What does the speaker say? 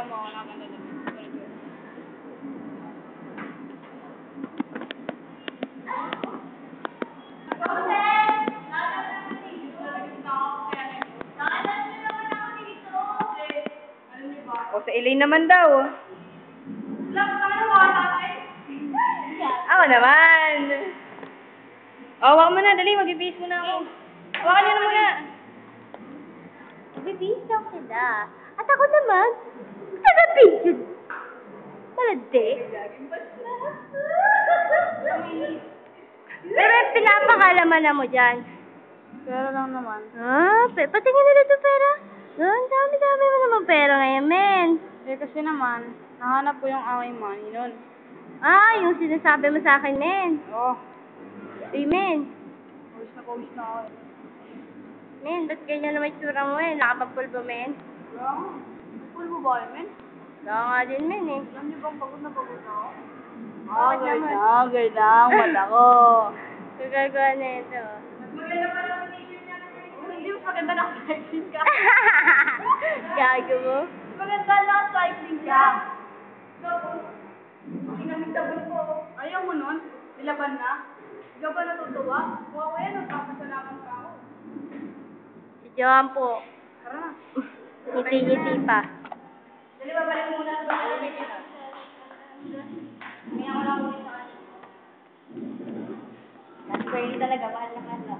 mo ako nakaganda doon. O, sa Elaine naman daw. Ako naman. O, wag mo na. Dali, mag-ibis mo na ako. Hawakan niyo na muna. Bibis daw sila. At ako naman, taga-video. Malade. Pero pinapakalaman na mo dyan. Pero lang naman. Patingin nila ito pera. Ang dami-dami mo naman pera ngayon, men. Kasi naman, nahanap ko yung aking money nun. Yung sinasabi mo sa akin, men. Oo. Men. Pawis na ako. Men, ba't ganyan naman itsura mo eh? Nakapagpulbo, men. Pulbo ba kayo, men? Kaya nga din, men eh. Alam niyo bang pagod na ako? Bakit naman? Okay lang, mata ko. Gagagawa na ito. Maganda pa lang ang t-shirt niya. Hindi mas maganda na cycling ka. Gago mo. Maganda na cycling ka. Kinamit-tabon ko. Ayaw mo nun? Nilaban na? Ikaw ba natutuwa? Wow, yan. Nagpapasalamat ka ako. Si Johan po. Tara na. Ngiti-ngiti pa. Dali, babalik mo muna sa bahay. May ako lang ulit sa kanya. That's crazy talaga. Mahal na mahal na.